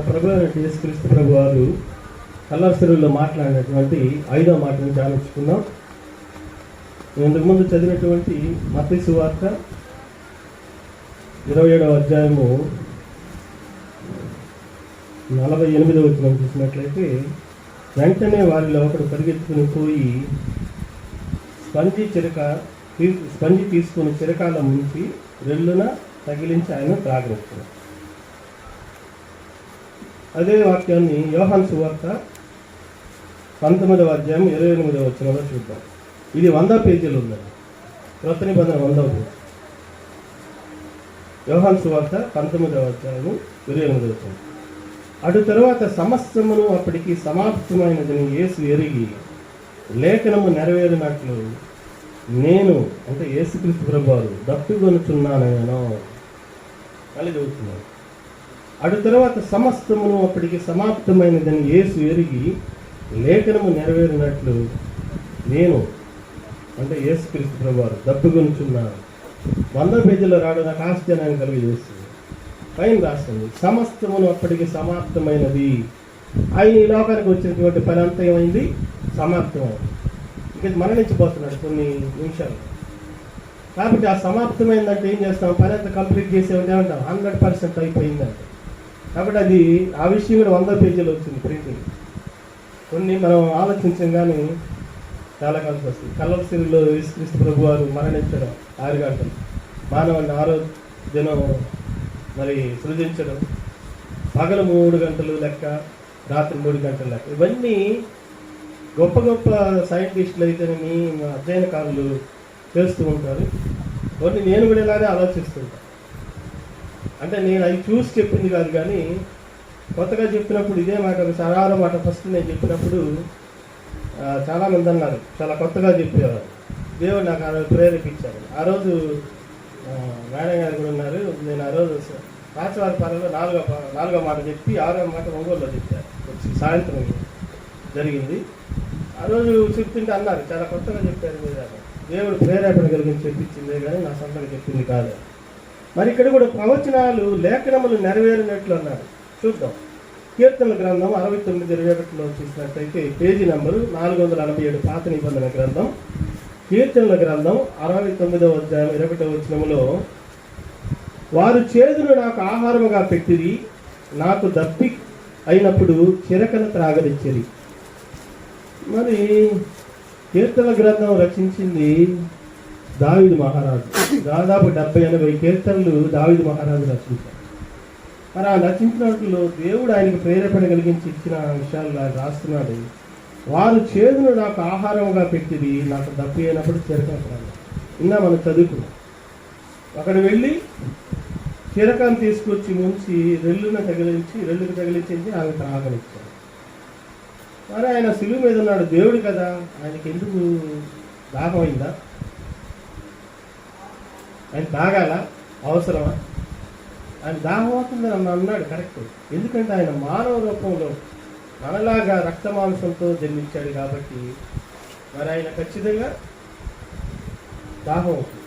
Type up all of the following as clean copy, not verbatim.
ప్రభు యేసుక్రీస్తు ప్రభు వారు కల్లర్సెరువులో మాట్లాడినటువంటి 5వ మాటను ధ్యానించుకుందాం. ఇంతకుముందు చదివినటువంటి మత్తయి సువార్త 27వ అధ్యాయము 48వ వచనం చూసినట్లయితే, వెంటనే వారిలో ఒకడు పరిగెత్తుకుని పోయి స్పంజి తీసుకుని చిరకాల ముంచి రెల్లున తగిలించి ఆయన త్రాగనిచ్చాడు. అదే వాక్యాన్ని యోహాను సువార్త 19వ అధ్యాయం 28వ వచనంలో చూద్దాం. ఇది 100 పేజీలు ఉన్నది. క్రొత్త నిబంధన 100వ పేజీ. యోహాను సువార్త 19వ అధ్యాయం 28వ వచనం. అటు తరువాత సమస్తమును అప్పటికి సమాప్తమైనదని యేసు ఎరిగి లేఖనము నెరవేరినట్లు నేను, అంటే యేసుక్రీస్తు ప్రభువారు, దప్పికొనుచున్నాను. మళ్ళీ చదువుతున్నాను. అటు తర్వాత సమస్తమును అప్పటికి సమాప్తమైనదని యేసు ఎరిగి లేఖనము నెరవేరినట్లు నేను, అంటే యేసుక్రీస్తు ప్రభువారు, దప్పికొనుచున్నాను. 100 పేజీలో రావడం నాకు ఆశ్చర్యాన్ని కలిగజేస్తుంది. పైన రాస్తుంది, సమస్తమును అప్పటికి సమాప్తమైనది. ఆయన ఈ లోకానికి వచ్చినటువంటి పని అంతా ఏమైంది? సమాప్తమైంది. ఇక మరణించిపోతున్నాడు కొన్ని నిమిషాలు. కాబట్టి ఆ సమాప్తమైందంటే ఏం చేస్తాం? పని అంతా కంప్లీట్ చేసేమంటే ఏమంటాం? 100% అయిపోయిందంటే. కాబట్టి అది ఆ విషయం కూడా 100 పేజీలు వచ్చింది ప్రింటింగ్. కొన్ని మనం ఆలోచించం కానీ చాలా కలిసి వస్తుంది. కల్లర్సెరువులో యేసుక్రీస్తు ప్రభు వారు మరణించడం 6 గంటలు, మానవుని 6వ దినం మరి సృజించడం, పగలు 3 గంటలు లెక్క, రాత్రి 3 గంటల లెక్క. ఇవన్నీ గొప్ప గొప్ప సైంటిస్టులు అయితేనేమి అధ్యయనకారులు చేస్తూ ఉంటారు. కొన్ని నేను కూడా ఇలానే ఆలోచిస్తుంటాను. అంటే నేను అవి చూసి చెప్పింది కాదు, కానీ కొత్తగా చెప్పినప్పుడు ఇదే మాట, సరాల మాట ఫస్ట్ నేను చెప్పినప్పుడు చాలామంది అన్నారు, చాలా కొత్తగా చెప్పేవారు. దేవుడు నాకు ఆ రోజు ప్రేరేపించారు. ఆ రోజు మేడం గారు కూడా ఉన్నారు. నేను ఆ రోజు రాచవారి పాలలో 4వ మాట చెప్పి 6వ మాట ఒంగోలులో చెప్పారు. సాయంత్రం జరిగింది. ఆ రోజు చెప్తుంటే అన్నారు, చాలా కొత్తగా చెప్పారు మీరు. దేవుడు ప్రేరేపణ కలిగించి చెప్పించిందే కానీ నా సొంతంగా చెప్పింది కాదు. మరి ఇక్కడ కూడా ప్రవచనాలు లేఖనములు నెరవేరినట్లు అన్నారు. చూద్దాం. కీర్తనల గ్రంథం 69:21లో చూసినట్లయితే పేజీ నంబరు 487, పాత నిబంధన గ్రంథం, కీర్తనల గ్రంథం 69వ అధ్యాయం 21వ వచనములో, వారు చేదును నాకు ఆహారముగా పెట్టిరి, నాకు దప్పి అయినప్పుడు చిరకన త్రాగనిచ్చిరి. మరి కీర్తనల గ్రంథం రచించింది దావీదు మహారాజు. దాదాపు 70-80 కీర్తనలు దావీదు మహారాజు రచించారు. మరి ఆ రచించినట్లు దేవుడు ఆయనకు ప్రేరేపణ కలిగించి ఇచ్చిన విషయాలు ఆయన రాస్తున్నాడు. వారు చేదును నాకు ఆహారంగా పెట్టిది, నాకు దప్పి అయినప్పుడు చిరకాను. ఇంకా మనం చదువుకున్నాం. అక్కడ వెళ్ళి చిరకాన్ని తీసుకొచ్చి ముంచి రెల్లుకు తగిలించింది ఆమె త్రాగనిచ్చాడు. మరి ఆయన శిలువ మీద ఉన్నాడు, దేవుడు కదా, ఆయనకి ఎందుకు దాహం అయిందా? ఆయన తాగాల? అవసరమా? ఆయన దాహం అవుతుంది అని అన్నాడు, కరెక్ట్. ఎందుకంటే ఆయన మానవ రూపంలో మనలాగా రక్తమాంసంతో జన్మించాడు కాబట్టి మరి ఆయన ఖచ్చితంగా దాహం అవుతుంది.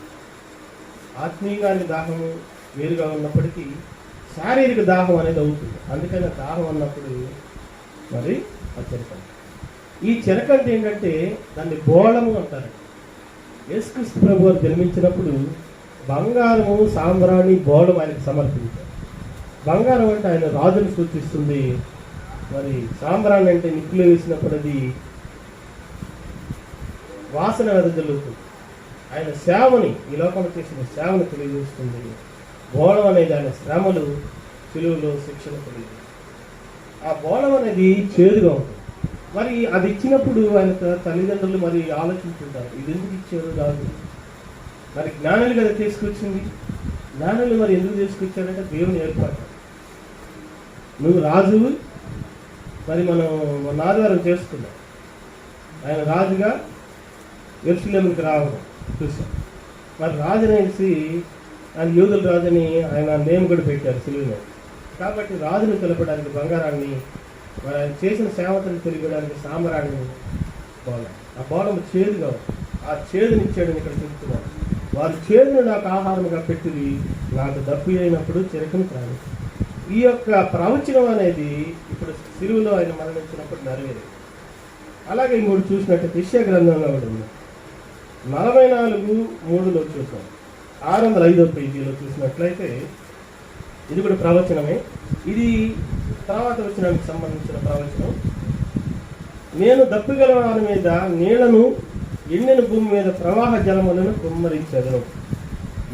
ఆత్మీయంగా దాహము వేరుగా ఉన్నప్పటికీ శారీరక దాహం అనేది అవుతుంది. అందుకని దాహం అన్నప్పుడు మరి ఆ చిరకం. ఈ చిరకంట ఏంటంటే దాన్ని బోళము అంటారు. యేసుక్రీస్తు ప్రభు వారు జన్మించినప్పుడు బంగారము, సాంబ్రాణి, బోళం ఆయనకు సమర్పించారు. బంగారం అంటే ఆయన రాజును సూచిస్తుంది. మరి సాంబ్రాణి అంటే నిప్పులు వేసినప్పుడు అది వాసన వెదజల్లుతుంది. ఆయన సేవని, ఈ లోకంలో చేసిన సేవను తెలియజేస్తుంది. బోళం అనేది ఆయన శ్రమలు, సిలువలో శిక్షణ తెలియజేస్తుంది. ఆ బోళం అనేది చేదుగా ఉంటుంది. మరి అది ఇచ్చినప్పుడు ఆయన తల్లిదండ్రులు మరి ఆలోచించుంటారు, ఇది ఎందుకు ఇచ్చారు కాదు. మరి జ్ఞానులు కదా తీసుకొచ్చింది. జ్ఞానులు మరి ఎందుకు తీసుకొచ్చారంటే దేవుని ఏర్పాటు. నువ్వు రాజువు, మరి మనం ఆదివారం చేసుకున్నాం. ఆయన రాజుగా యెరూషలేముకి రావడం చూసాం. మరి రాజునేసి ఆయన యూదుల రాజుని ఆయన నేమ్ కూడా పెట్టారు సిలువలో. కాబట్టి రాజును తెలపడానికి బంగారాన్ని, మరి ఆయన చేసిన సేవతను తెలియడానికి సాంబ్రాన్ని బోళం. ఆ బోళం చేదుగా, ఆ చేదునిచ్చాడని ఇక్కడ చెప్తున్నాడు. వారు చేదును నాకు ఆహారముగా పెట్టింది, నాకు దప్పి అయినప్పుడు చిరకను త్రాగి. ఈ యొక్క ప్రవచనం అనేది ఇప్పుడు సిలువలో ఆయన మరణించినప్పుడు నెరవేరింది. అలాగే ఇంకోటి చూసినట్టు యెషయా గ్రంథంలో కూడా ఉంది. 44:3 చూసాం. 605 పేజీలో చూసినట్లయితే ఇది కూడా ప్రవచనమే. ఇది తర్వాత వచనానికి సంబంధించిన ప్రవచనం. నేను దప్పిగల వారి మీద నీళ్లను, ఎండిన భూమి మీద ప్రవాహ జలములను కుమ్మరించాను.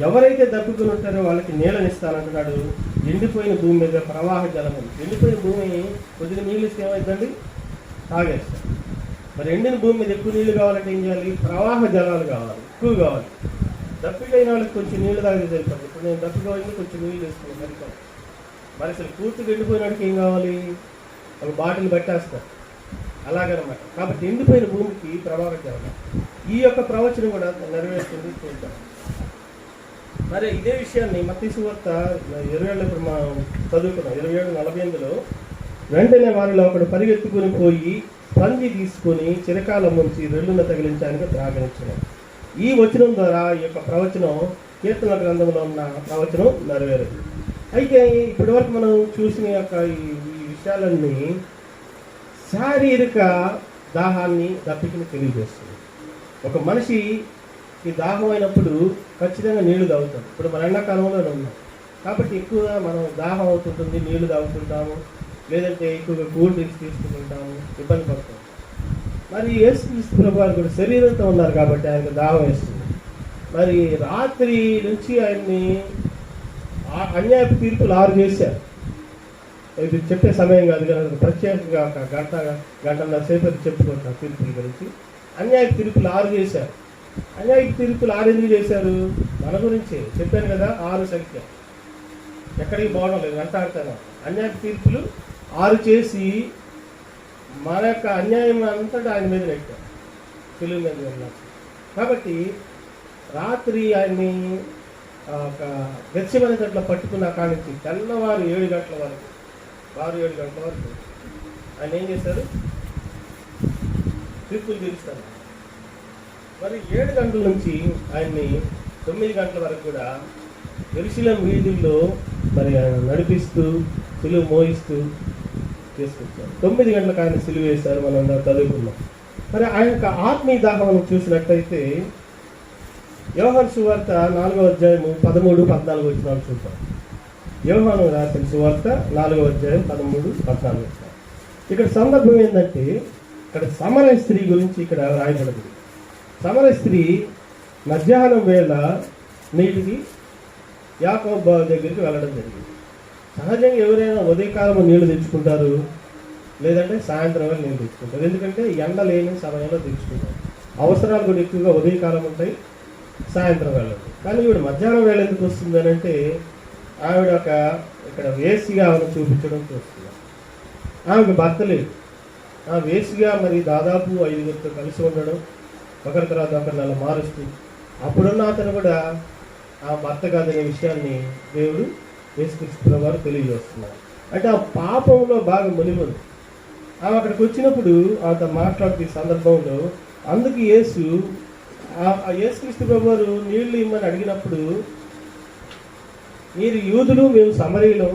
ఎవరైతే దప్పికొని ఉంటారో వాళ్ళకి నీళ్ళని ఇస్తానంటున్నాడు. ఎండిపోయిన భూమి మీద ప్రవాహ జలములు. ఎండిపోయిన భూమి కొద్దిగా నీళ్ళు ఇస్తే ఏమైందండి? తాగేస్తారు. మరి ఎండిన భూమి మీద ఎక్కువ నీళ్ళు కావాలంటే ఏం చేయాలి? ప్రవాహ జలాలు కావాలి, ఎక్కువ కావాలి. దప్పికైన వాళ్ళకి కొంచెం నీళ్ళు తాగితే సరిపోతుంది. ఇప్పుడు నేను దప్పిక పోయింది, కొంచెం నీళ్ళు వేసుకున్నాను సరిపోతుంది. మరి అసలు పూర్తిగా ఎండిపోయినాడికి ఏం కావాలి? ఒక బాటిల్ పట్టేస్తారు. అలాగనమాట. కాబట్టి ఎండిపోయిన భూమికి ప్రవాహ జలం. ఈ యొక్క ప్రవచనం కూడా నెరవేరుతుంది చూద్దాం. మరి ఇదే విషయాన్ని మత్తయి సువార్త 27 ఇప్పుడు మనం చదువుకున్నాం. 27:48 వెంటనే వారిలో ఒకడు పరిగెత్తుకుని పోయి స్పంజి తీసుకొని చిరకాలం నుంచి రెల్లును తగిలించడానికి ప్రారంభించాడు. ఈ వచనం ద్వారా ఈ యొక్క ప్రవచనం కీర్తన గ్రంథంలో ఉన్న ప్రవచనం నెరవేరింది. అయితే ఇప్పటి వరకు మనం చూసిన యొక్క ఈ విషయాలన్నీ శారీరక దాహాన్ని, దప్పికని తెలియజేస్తుంది. ఒక మనిషికి దాహం అయినప్పుడు ఖచ్చితంగా నీళ్లు తాగుతాం. ఇప్పుడు మన ఎండాకాలంలో ఉన్నాం కాబట్టి ఎక్కువగా మనం దాహం అవుతుంటుంది, నీళ్లు తాగుతుంటాము, లేదంటే ఎక్కువగా కూల్ డ్రింక్స్ తీసుకుంటుంటాము, ఇబ్బంది పడతాం. మరి యేసుక్రీస్తు ప్రభువారు కూడా శరీరంతో ఉన్నారు కాబట్టి ఆయనకు దాహం వేస్తుంది. మరి రాత్రి నుంచి ఆయన్ని అన్యాయపు తీర్పులు 6 చేశారు. ఇది చెప్పే సమయం కాదు కానీ ప్రత్యేకంగా ఒక గంటన్నర సేపు చెప్పుకుంటాం తీర్పుల గురించి. అన్యాయపు తీర్పులు 6 చేశారు. అన్యాయపు తీర్పులు 6 ఎందుకు చేశారు? మన గురించి చెప్పాను కదా, 6 సంఖ్య ఎక్కడికి పోవడం లేదు, వెంటాడుతాను. అన్యాయపు తీర్పులు 6 చేసి మన యొక్క అన్యాయం అంతటా ఆయన మీద నెట్టారు, తెలుగు మీద వెళ్ళారు. కాబట్టి రాత్రి ఆయన్ని ఒక గెత్సెమనే గట్ల పట్టుకున్న కాడి నుంచి తెల్లవారు 7 గంటల వరకు, 7 గంటల వరకు ఆయన ఏం చేశారు? తీర్పులు తీరుస్తారు. మరి 7 గంటల నుంచి ఆయన్ని 9 గంటల వరకు కూడా యెరూషలేము వీధుల్లో మరి ఆయన నడిపిస్తూ సిలువ మోయిస్తూ తీసుకొచ్చారు. 9 గంటలకు ఆయన సిలువ వేశారు. మనం చదువుకున్నాం. మరి ఆయన యొక్క ఆత్మీయ దాహం చూసినట్టయితే యోహాను సువార్త 4వ అధ్యాయము 13, 14 వచనాలు చూద్దాం. యోహాను రాసిన సువార్త 4వ అధ్యాయం 13, 14 వచనాలు. ఇక్కడ సందర్భం ఏంటంటే ఇక్కడ సమరయ స్త్రీ గురించి ఇక్కడ రాయబడింది. సమరయ స్త్రీ మధ్యాహ్నం వేళ నీటికి యాకోబు దగ్గరికి వెళ్ళడం జరిగింది. సహజంగా ఎవరైనా ఉదయకాలం నీళ్లు తెచ్చుకుంటారు, లేదంటే సాయంత్రం వేళ నీళ్ళు తెచ్చుకుంటారు. ఎందుకంటే ఎండ లేని సమయంలో తెచ్చుకుంటారు. అవసరాలు కూడా ఎక్కువగా ఉదయకాలం ఉంటాయి, సాయంత్రం వేళ ఉంటాయి. కానీ ఈవిడ మధ్యాహ్నం వేళ ఎందుకు వస్తుంది అని అంటే ఆవిడ ఒక ఇక్కడ వేసిగా ఆమెను చూపించడం చూస్తున్నారు. ఆమెకు భర్త లేదు. ఆ వేసిగా మరి దాదాపు 5గురితో కలిసి ఉండడం, ఒకరి తర్వాత ఒకరిని అలా మారుస్తూ, అప్పుడున్న అతను కూడా ఆ భర్త కాదనే విషయాన్ని దేవుడు యేసుక్రీస్తు వారు తెలియజేస్తున్నారు. అంటే ఆ పాపంలో బాగా మునిగింది. ఆమె అక్కడికి వచ్చినప్పుడు ఆమెతో మాట్లాడుతూ సందర్భంలో అందుకు యేసుక్రీస్తు వారు నీళ్లు ఇమ్మని అడిగినప్పుడు, మీరు యూదులు, మేము సమరీయులం,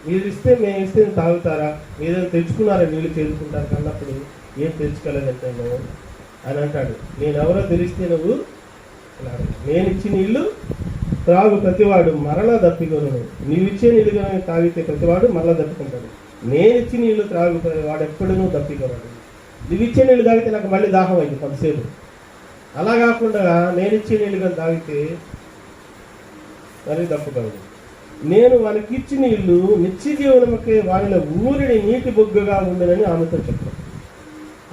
మీరు ఇస్తే మేము ఇస్తే తాగుతారా, మీరు తెచ్చుకున్నారా నీళ్ళు చేరుకుంటారు అన్నప్పుడు ఏం తెచ్చుకోలేదంటే అని అంటాడు. నేనెవరో తెలిస్తే నువ్వు నేను ఇచ్చి నీళ్లు త్రాగు ప్రతివాడు మరలా దప్పికొను, నీవిచ్చే నీళ్ళు తాగితే ప్రతివాడు మరలా దప్పుకుంటాడు. నేను ఇచ్చి నీళ్లు త్రాగు వాడు ఎప్పుడూ దప్పికొనడు. నువ్విచ్చే నీళ్ళు తాగితే నాకు మళ్ళీ దాహం అయింది కొంతసేపు. అలా కాకుండా నేను ఇచ్చే నీళ్ళు కానీ తాగితే మళ్ళీ దప్పుకోడు. నేను వానికి ఇచ్చిన నీళ్లు నిత్య జీవనముకే వారిలో ఊరిని నీటి బొగ్గగా ఉండనని ఆమెతో చెప్పాను.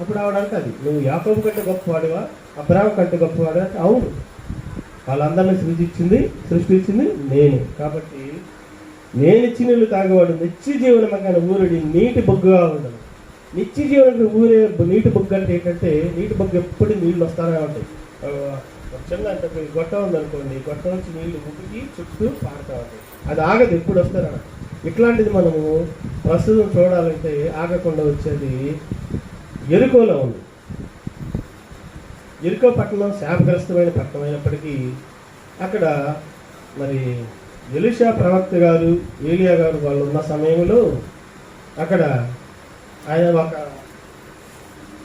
అప్పుడు ఆవిడంటే అది నువ్వు యాకోబు కంటే గొప్పవాడివా, అబ్రాహాము కంటే గొప్పవాడు అంటే అవును, వాళ్ళందరినీ సృష్టించింది నేనే. కాబట్టి నేను ఇచ్చిన నీళ్ళు తాగేవాడు నిత్య జీవనమైన ఊరిని నీటి బొగ్గగా ఉండను. నిత్య జీవనకు ఊరే నీటి బొగ్గ అంటే ఏంటంటే నీటి బొగ్గ ఎప్పుడు నీళ్ళు వస్తానే ఉంటాయి. చిన్న అంటే గొట్టం ఉందనుకోండి, గొట్టం నుంచి నీళ్లు ఉడికి చుట్టూ పారుతూ ఉంటాయి. అది ఆగదు, ఎప్పుడు వస్తారా. ఇట్లాంటిది మనము ప్రస్తుతం చూడాలంటే ఆగకుండా వచ్చేది ఎరుకోలో ఉంది. ఎరుకో పట్టణం శాపగ్రస్తమైన పట్టణం అయినప్పటికీ అక్కడ మరి ఎలీషా ప్రవక్త గారు, ఏలియా గారు వాళ్ళు ఉన్న సమయంలో అక్కడ ఆయన ఒక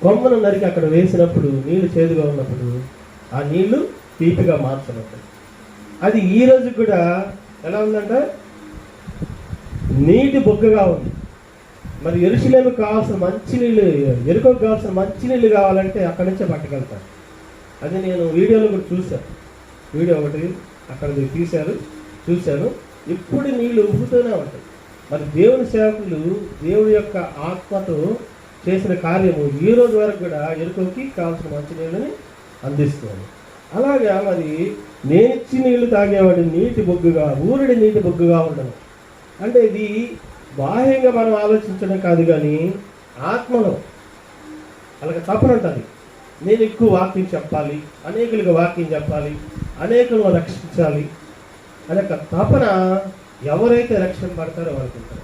కొమ్మను నరికి అక్కడ వేసినప్పుడు నీళ్లు చేదుగా ఉన్నప్పుడు ఆ నీళ్లు తీపిగా మార్చబడ్డాయి. అది ఈ రోజు కూడా ఎలా ఉందంటే నీటి బొగ్గగా ఉంది. మరి యెరూషలేముకు కావాల్సిన మంచినీళ్ళు, ఎరుకకు కావాల్సిన మంచినీళ్ళు కావాలంటే అక్కడి నుంచే పట్టుకెళ్తారు. అది నేను వీడియోలో కూడా చూశాను. వీడియో ఒకటి అక్కడ చూశాను. ఎప్పుడు నీళ్లు ఉబ్బుతూనే ఉంటాయి. మరి దేవుని సేవకులు దేవుడి యొక్క ఆత్మతో చేసిన కార్యము ఈ రోజు వరకు కూడా ఎరుకకి కావాల్సిన మంచినీళ్ళని అందిస్తుంది. అలాగా మరి నేనిచ్చి నీళ్లు తాగేవాడి నీటి బొగ్గుగా, ఊరిడి నీటి బొగ్గుగా ఉండడం అంటే ఇది బాహ్యంగా మనం ఆలోచించడం కాదు, కానీ ఆత్మలో అలాగే తపన ఉంటుంది. నేను ఎక్కువ వాక్యం చెప్పాలి, అనేకులకు వాక్యం చెప్పాలి, అనేకులను రక్షించాలి అనే తపన ఎవరైతే రక్షణ పడతారో వాళ్ళకి ఉంటారు.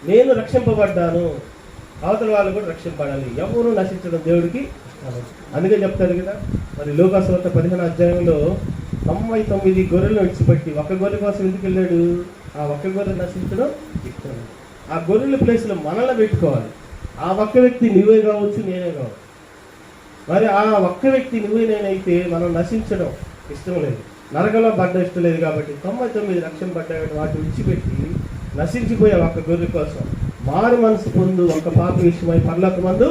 నేను రక్షింపబడ్డాను, అవతల వాళ్ళు కూడా రక్షింపడాలి, ఎవరు నశించడం దేవుడికి. అందుకే చెప్తారు కదా మరి లోకాసువార్త 15వ అధ్యాయంలో 99 గొర్రెలను విడిచిపెట్టి ఒక గొర్రె కోసం ఎందుకు వెళ్ళాడు? ఆ ఒక్క గొర్రె నశించడం ఇష్టం. ఆ గొర్రెల ప్లేస్లో మనల్ని పెట్టుకోవాలి. ఆ ఒక్క వ్యక్తి నువ్వే కావచ్చు, నేనే కావచ్చు. మరి ఆ ఒక్క వ్యక్తి నువ్వే నేనైతే మనం నశించడం ఇష్టం లేదు, నరకంలో పడ్డ ఇష్టం లేదు. కాబట్టి 99 రక్షణ పడ్డాయి వాటి విడిచిపెట్టి నశించిపోయే ఒక్క గొర్రె కోసం మారు మనసు పొందు ఒక పాప విషయమై పరలోకమందు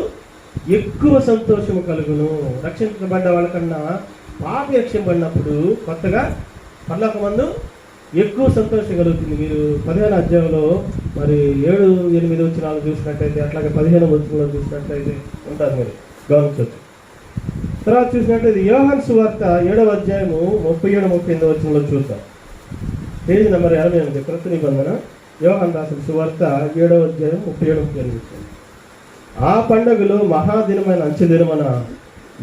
ఎక్కువ సంతోషము కలుగును. రక్షించబడ్డ వాళ్ళకన్నా పాప రక్షింపబడినప్పుడు కొత్తగా పరలోకమందు ఎక్కువ సంతోషం కలుగుతుంది. మీరు 15వ అధ్యాయంలో మరి 7-8 వచనాలు చూసినట్లయితే, అట్లాగే 15వ వచనంలో చూసినట్లయితే ఉంటారు, మీరు గమనించవచ్చు. తర్వాత చూసినట్లయితే యోహాను సువార్త 7వ అధ్యాయము 37-38 వచనంలో చూద్దాం. పేజీ నెంబర్ 88, క్రొత్త నిబంధన, యోహాను రాసిన సువార్త 7వ అధ్యాయం 37-38. ఆ పండుగలో మహాదినమైన అంచెదినమున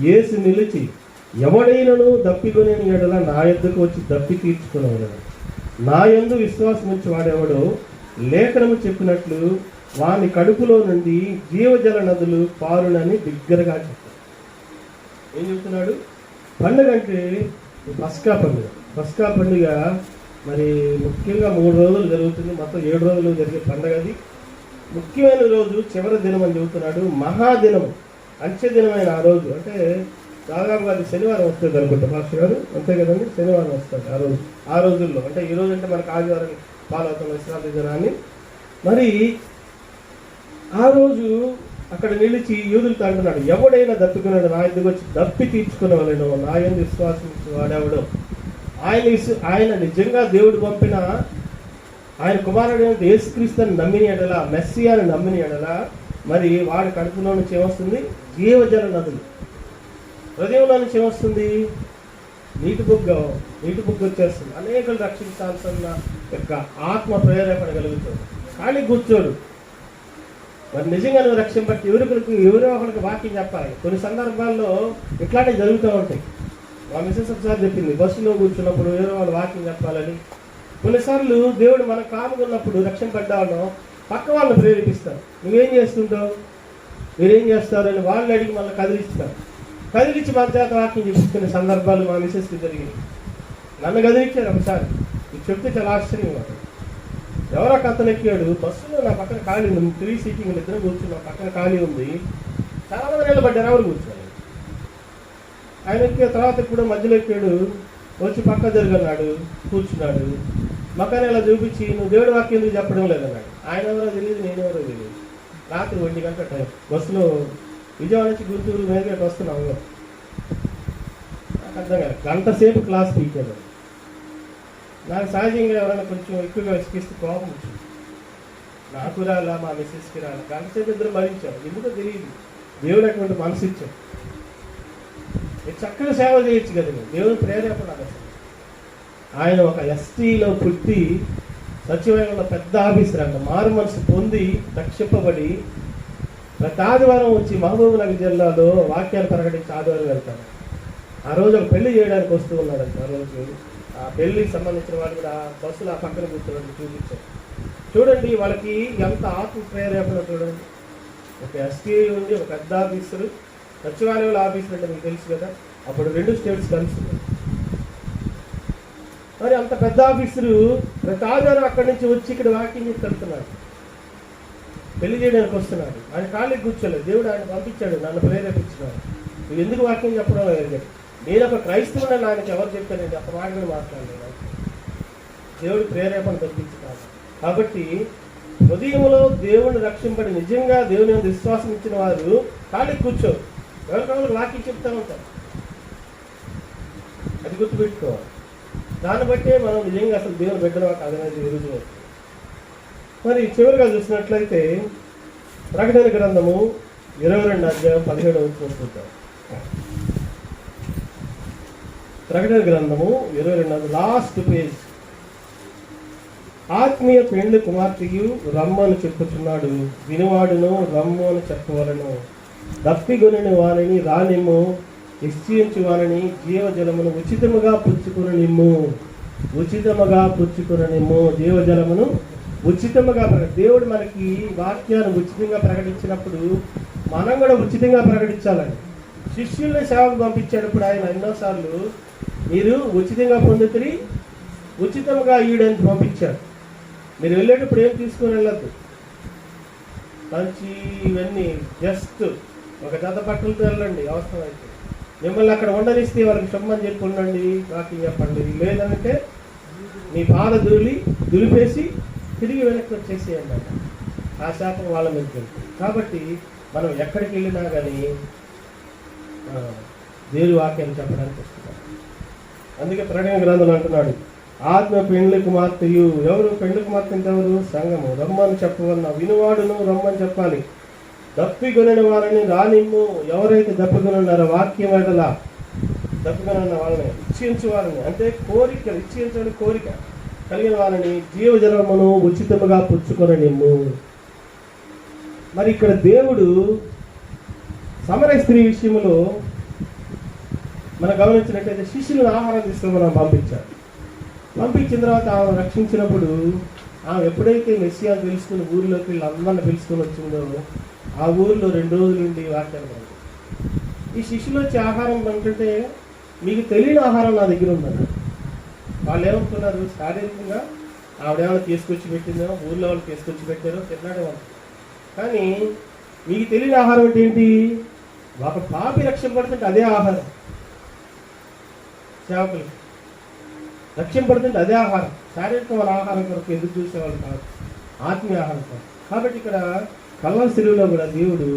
యేసు నిలిచి, ఎవడైనను దప్పికొనే ఎడల నా యొద్దకు వచ్చి దప్పి తీర్చుకునేవాడు. నా యందు విశ్వాసం ఉంచి వాడెవడో లేఖనము చెప్పినట్లు వాని కడుపులో నుండి జీవజల నదులు పారునని బిగ్గరగా చెప్పాడు. ఏం చెప్తున్నాడు? పండుగ అంటే పస్కా పండుగ. పస్కా పండుగ మరి ముఖ్యంగా 3 రోజులు జరుగుతుంది. మొత్తం 7 రోజులు జరిగే పండుగ. అది ముఖ్యమైన రోజు చివరి దినం అని చెబుతున్నాడు. మహాదినం, అంచె దినమైన ఆ రోజు అంటే దాదాపుగా అది శనివారం వస్తుంది అనుకుంటా మాస్టర్ గారు, అంతే కదండి? శనివారం వస్తుంది ఆ రోజు. ఆ రోజుల్లో అంటే ఈ రోజు అంటే మనకు ఆదివారం ఫాలో అవుతున్న విశ్రాంతి దినాన్ని. మరి ఆ రోజు అక్కడ నిలిచి యూదులతో అంటున్నాడు, ఎవడైనా దప్పికున్నాడు నా ఎందుకు వచ్చి దప్పి తీర్చుకునేవాళ్ళను, నా యందు విశ్వాసం వాడేవాడు. ఆయన నిజంగా దేవుడు పంపిన ఆయన కుమారుడు యేసుక్రీస్తుని నమ్మిన ఎడల, మెస్సియాని నమ్మిన ఎడల మరి వాడి కడుపులో నుంచి ఏమొస్తుంది? జీవజల నదులు. హృదయంలో నుంచి ఏమొస్తుంది? నీటి బుగ్గ వచ్చేస్తుంది. అనేకలు రక్షించాల్సిన యొక్క ఆత్మ ప్రేరేపణ కలుగుతుంది. ఖాళీ కూర్చోడు. మరి నిజంగా నువ్వు రక్షింపట్టి ఎవరో ఒకరికి వాక్యం చెప్పాలి. కొన్ని సందర్భాల్లో ఇట్లాంటివి జరుగుతూ ఉంటాయి. మా మిస్సెస్ ఒకసారి చెప్పింది, బస్సులో కూర్చున్నప్పుడు వేరే వాళ్ళు వాక్యం చెప్పాలని. కొన్నిసార్లు దేవుడు మన కాముకున్నప్పుడు రక్షణ పడ్డాను పక్క వాళ్ళని ప్రేరేపిస్తారు. నువ్వేం చేస్తుంటావు, మీరేం చేస్తారని వాళ్ళు అడిగి మళ్ళీ కదిలించి మన చేత వాక్యం చెప్పుకునే సందర్భాలు మా మిస్సెస్కి జరిగినాయి. నన్ను కదిలించారు ఒకసారి. ఇది చెప్తే చాలా ఆశ్చర్యంగా ఉంటుంది. ఎవరో అతను ఎక్కాడు, బస్సులో నా పక్కన ఖాళీ ఉంది, 3 సీటింగ్ ఇద్దరు కూర్చున్నా, పక్కన ఖాళీ ఉంది, చాలా మంది నిలబడ్డారు, ఎవరు కూర్చోలేదు. ఆయన ఎక్కిన తర్వాత ఇప్పుడు మధ్యలో ఎక్కాడు, వచ్చి పక్క జరగన్నాడు, కూర్చున్నాడు. మకాన్ని ఇలా చూపించి, నువ్వు దేవుడి వాక్యం ఎందుకు చెప్పడం లేదన్నాడు. ఆయన ఎవరో తెలియదు, నేనెవరో తెలియదు. రాత్రి 1 గంట టైం, బస్సులో విజయవాడ నుంచి గుంటూరు మేరగేట వస్తున్నాము. నాకు అర్థం కాదు, గంట సేపు క్లాస్ పీకాడు. నాకు సహజంగా ఎవరైనా కొంచెం ఎక్కువగా విసిగిస్తే కోపం వచ్చింది. నాకు రాలా, మా మిస్సెస్కి రాలా. గంట సేపు ఇద్దరు భరించాం, ఎందుకో తెలియదు. దేవుడు అటువంటి మనసు ఇచ్చాం. చక్కగా సేవ చేయొచ్చు కదా, దేవుని ప్రేరేపణ. ఆయన ఒక ఎస్టీలో పుట్టి సచివాలయంలో పెద్ద ఆఫీసర్ అంట, మారు మనసు పొంది రక్షింపబడి ప్రతి ఆదివారం వచ్చి మహబూబ్ నగర్ జిల్లాలో వాక్యాలు ప్రకటించి ఆదివారం వెళ్తాడు. ఆ రోజు ఒక పెళ్లి చేయడానికి వస్తూ ఉన్నాడంట. ఆ రోజు ఆ పెళ్లికి సంబంధించిన వాళ్ళు కూడా బస్సులు ఆ పక్కన కూర్చోడానికి చూపించారు. చూడండి వాళ్ళకి ఎంత ఆత్మ ప్రేరేపణ చూడండి. ఒక ఎస్టీ ఉంది, ఒక పెద్ద ఆఫీసరు, సచివాలయంలో ఆఫీసర్ అంటే మీకు తెలుసు కదా, అప్పుడు 2 స్టేట్స్ కలిసి మరి అంత పెద్ద ఆఫీసరు ప్రతి ఆధారం అక్కడి నుంచి వచ్చి ఇక్కడ వాకింగ్ చేసి వెళ్తున్నాడు, పెళ్లి చేయడానికి వస్తున్నాడు. ఆయన ఖాళీ కూర్చోలేదు, దేవుడు ఆయన పంపించాడు, నన్ను ప్రేరేపించినాడు. నువ్వు ఎందుకు వాక్యం చెప్పడం లేదు? నేను ఒక క్రైస్తవుని ఆయనకి ఎవరు చెప్పానండి? ఒక మాట కూడా మాట్లాడలేదు. దేవుడి ప్రేరేపణ తగ్గించుతాను. కాబట్టి హృదయంలో దేవుడిని రక్షింపడి నిజంగా దేవుని మీద విశ్వాసం ఇచ్చిన వారు ఖాళీ కూర్చోరు, ఎవరికైనా వాక్యం చెప్తూ ఉంటారు. అది గుర్తుపెట్టుకోవాలి. దాన్ని బట్టే మనం నిజంగా అసలు దేవుని బిడ్డలు కాదనేది రుజువు. మరి చివరిగా చూసినట్లయితే ప్రకటన గ్రంథము 22 అధ్యాయం 17వ వచనం చూద్దాం. ప్రకటన గ్రంథము 22 లాస్ట్ పేజ్. ఆత్మీయ పెండ్లి కుమార్తెయు రమ్మని చెప్పుచున్నాడు, వినువాడును రమ్ము అని చెప్పవలను. దప్పిగొని వారిని రానిమ్ము, నిశ్చయించు వారిని జీవజలమును ఉచితముగా పుచ్చుకుననిమ్ము. ఉచితముగా పుచ్చుకుననిమ్ము, జీవజలమును ఉచితముగా. దేవుడు మనకి వాక్యాన్ని ఉచితంగా ప్రకటించినప్పుడు మనం కూడా ఉచితంగా ప్రకటించాలండి. శిష్యుల్ని సేవకు పంపించేటప్పుడు ఆయన ఎన్నోసార్లు మీరు ఉచితంగా పొందుతుని ఉచితంగా ఈడని పంపించారు. మీరు వెళ్ళేటప్పుడు ఏం తీసుకొని వెళ్ళద్దు, మంచి ఇవన్నీ జస్ట్ ఒక జత బట్టలతో వెళ్ళండి. అవసరం అయితే మిమ్మల్ని అక్కడ ఉండనిస్తే వాళ్ళకి శుభమని చెప్పి ఉండండి, వాకింగ్ చెప్పండి. లేదంటే మీ పాద దులిపేసి తిరిగి వెనక్కి వచ్చేసేయండి అన్న. ఆ శాపం వాళ్ళ మీద వెళ్తుంది. కాబట్టి మనం ఎక్కడికి వెళ్ళినా కానీ దేవుడి వాక్యాన్ని చెప్పడానికి వస్తున్నాం. అందుకే ప్రకటన గ్రంథం అంటున్నాడు, ఆత్మ పెండ్లి కుమార్తెయు. ఎవరు పెండ్లి కుమార్తె అంటే ఎవరు? సంఘము. రమ్మని చెప్పవలన, వినువాడును రమ్మని చెప్పాలి. దప్పిగొనిన వారిని రానిమ్ము. ఎవరైతే దప్పిగొనున్నారో వాక్యం ఎడల దప్పిగొనిన వాళ్ళని, ఇచ్చించు వారిని, అంటే కోరిక ఇచ్చించని కోరిక కలిగిన వారిని జీవజలమును ఉచితముగా పుచ్చుకొననిమ్ము. మరి ఇక్కడ దేవుడు సమరయ స్త్రీ విషయంలో మనం గమనించినట్లయితే శిష్యులను ఆహారం తీసుకుని మనం పంపించారు. పంపించిన తర్వాత ఆమె రక్షించినప్పుడు ఆమె ఎప్పుడైతే మెస్సియా తెలుసుకుని ఊరిలోకి వెళ్ళి అందరిని పిలుచుకొని వచ్చిందో ఆ ఊరిలో 2 రోజుల నుండి వాక్యాలు పంపి ఈ శిష్యులు వచ్చి ఆహారం పంటుంటే మీకు తెలియని ఆహారం నా దగ్గర ఉందన్నారు. వాళ్ళు ఏమనుకున్నారు? శారీరకంగా ఆవిడేమైనా తీసుకొచ్చి పెట్టిందో, ఊళ్ళో వాళ్ళు తీసుకొచ్చి పెట్టారో తిన్నాడే వాళ్ళు. కానీ మీకు తెలియని ఆహారం అంటే ఏంటి? ఒక పాపి రక్షింపడుతుంటే అదే ఆహారం, సేవకులు రక్షింపడుతుంటే అదే ఆహారం. శారీరకమైన ఆహారం కొరకు ఎదురు చూసేవాళ్ళు కాదు, ఆత్మీయ ఆహారం కాదు. కాబట్టి ఇక్కడ కల్వరి శిలువలో కూడా దేవుడు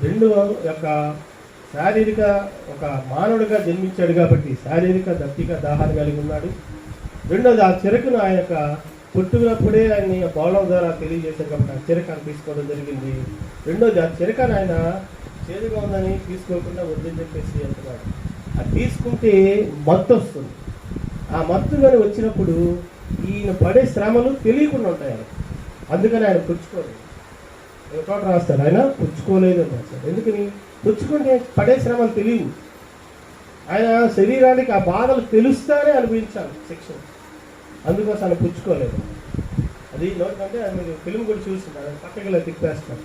2 యొక్క శారీరక ఒక మానవుడిగా జన్మించాడు కాబట్టి శారీరక దప్పిక దాహాన్ని కలిగి ఉన్నాడు. రెండోది ఆ చెరకును ఆయన యొక్క పుట్టుకున్నప్పుడే ఆయన్ని బౌలం ద్వారా తెలియజేశారు కాబట్టి ఆ చెరకాన్ని తీసుకోవడం జరిగింది. రెండోది ఆ చెరకాన్ని ఆయన చేదుగా ఉందని తీసుకోకుండా వద్దని చెప్పేసి అంటున్నాడు. అది తీసుకుంటే మత్తు వస్తుంది. ఆ మత్తు కానీ వచ్చినప్పుడు ఈయన పడే శ్రమలు తెలియకుండా ఉంటాయి ఆయన. అందుకని ఆయన పుచ్చుకోలేదు. చోట రాస్తాడు, ఆయన పుచ్చుకోలేదు అని రాస్తాడు. ఎందుకని? పుచ్చుకుంటే పడే శ్రమలు తెలియవు. ఆయన శరీరానికి ఆ బాధలు తెలుస్తానే అనుభవించాలి శిక్షణ. అందుకోసం ఆయన పుచ్చుకోలేదు. అది నోటికంటే మీరు ఫిలిం కూడా చూస్తున్నారు, పక్కకి ఇలా తిప్పేస్తారు.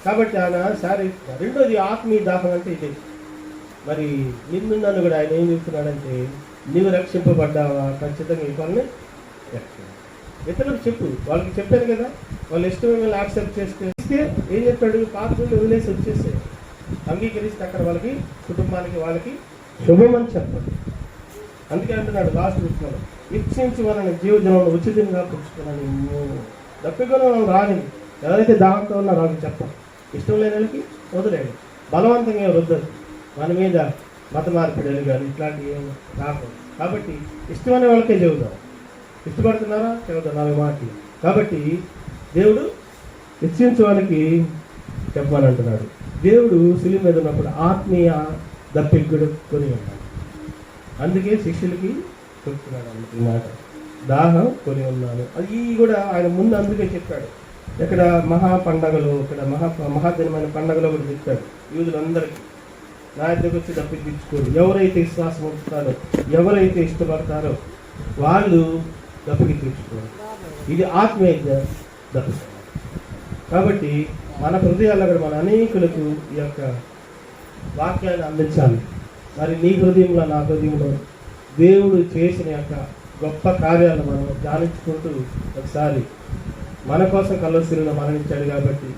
కాబట్టి ఆయన శారీరక. రెండోది ఆత్మీయ దాహం అంటే ఇది. మరి నన్ను కూడా ఆయన ఏం చెప్తున్నాడంటే, నీవు రక్షింపబడ్డావా? ఖచ్చితంగా ఈ పనులు ఇతరులకు చెప్పు. వాళ్ళకి చెప్పాను కదా, వాళ్ళు ఇష్టమైన యాక్సెప్ట్ చేస్తే ఏం చెప్పాడు? పాత్రలు వదిలేసి వచ్చేసే అంగీకరిస్తే అక్కడ వాళ్ళకి కుటుంబానికి వాళ్ళకి శుభమని చెప్పండి. అందుకే అంటున్నాడు లాస్ట్ విషయంలో, ఇచ్చించి వాళ్ళని జీవజనం ఉచితంగా పుచ్చుకున్నాను. దప్పికొని రాని ఎవరైతే దాహంతో ఉన్నారో వాళ్ళకి చెప్పండి. ఇష్టం లేని వాళ్ళకి వదిలేండి. బలవంతంగా వద్దదు. మన మీద మత మార్పిడలు కానీ ఇట్లాంటివి ఏమి రాకూడదు. కాబట్టి ఇష్టమైన వాళ్ళకే చెబుదాం. ఇష్టపడుతున్నారా? చెబుతాం 4 మాటలు. కాబట్టి దేవుడు ఇచ్చించే వాళ్ళకి చెప్పమని అంటున్నాడు. దేవుడు శిలువ మీద ఉన్నప్పుడు ఆత్మీయ దప్పికుడు కొని ఉన్నాడు. అందుకే శిష్యులకి చెప్తున్నాడు అందుకు మాట, దాహం కొని ఉన్నాను. అది కూడా ఆయన ముందు అందుకే చెప్పాడు. ఇక్కడ మహా పండగలు, ఇక్కడ మహాదినమైన పండగలో కూడా చెప్పాడు యూదులందరికీ, నా దగ్గరకు వచ్చి దప్పికించుకోరు. ఎవరైతే విశ్వాసం ఉంచుతారో, ఎవరైతే ఇష్టపడతారో వాళ్ళు దప్పికి తీర్చుకోరు. ఇది ఆత్మీయ దప్పి. కాబట్టి మన హృదయాల్లో కూడా మన అనేకులకు ఈ యొక్క వాక్యాన్ని అందించాలి. మరి నీ హృదయంలో, నా హృదయంలో దేవుడు చేసిన యొక్క గొప్ప కార్యాలను మనం ధ్యానించుకుంటూ ఒకసారి మన కోసం కల్వసిరిలో మరణించాడు కాబట్టి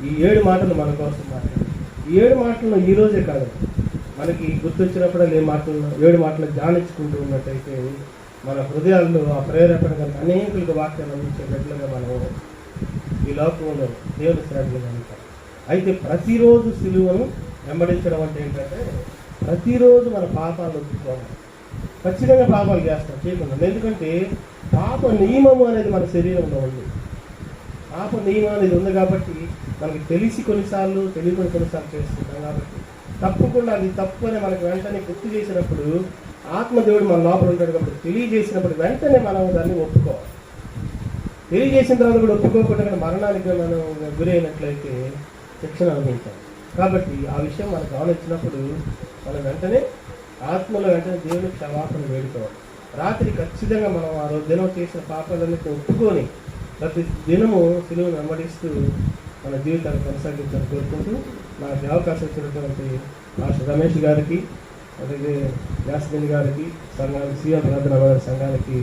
ఈ 7 మాటలు మన కోసం మాట్లాడారు. ఈ 7 మాటలను ఈ రోజే కాదు, మనకి గుర్తొచ్చినప్పుడు ఏ మాటలను 7 మాటలు ధ్యానించుకుంటూ ఉన్నట్టయితే మన హృదయాల్లో ఆ ప్రేరేపణ కనుక అనేకులకు వాక్యాలు అందించే బిడ్డలుగా మనం ఈ లోకంలో దేవుని శ్రేణులు కనుక. అయితే ప్రతిరోజు సిలువను వెంబడించడం అంటే ఏంటంటే ప్రతిరోజు మన పాపాలు ఒప్పుకోవాలి. ఖచ్చితంగా పాపాలు చేస్తాం చేయకుండా, ఎందుకంటే పాప నియమము అనేది మన శరీరంలో ఉంది. పాప నియమం అనేది ఉంది కాబట్టి మనకి తెలిసి కొన్నిసార్లు తెలియని కొన్నిసార్లు చేస్తుంటాం కాబట్టి తప్పకుండా అది తప్పు అని మనకు వెంటనే గుర్తు చేసినప్పుడు ఆత్మదేవుడు మన లోపల ఉంటాడు కాబట్టి తెలియజేసినప్పుడు వెంటనే మనం దాన్ని ఒప్పుకోవాలి. తెలియజేసిన తర్వాత కూడా ఒప్పుకోకుండా మరణానికి మనం గురైనట్లయితే శిక్షణ అనుభవించాలి. కాబట్టి ఆ విషయం మనకు గమనించినప్పుడు మనం వెంటనే ఆత్మలో వెంటనే దేవుని క్షమాపణ వేడుకోవాలి. రాత్రి ఖచ్చితంగా మనం ఆ రోజు దినం చేసిన పాపాలన్నీ ఒప్పుకొని ప్రతి దినము సిలువను వెంబడిస్తూ మన జీవితాన్ని కొనసాగించాలని కోరుకుంటూ నాకు అవకాశం ఇచ్చినటువంటి మాస్టర్ రమేష్ గారికి, అలాగే యాస్మిన్ గారికి, సంఘానికి, సీఎం ప్రార్థన సంఘానికి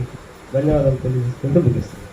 ధన్యవాదాలు తెలియజేసుకుంటూ ముగిస్తాను.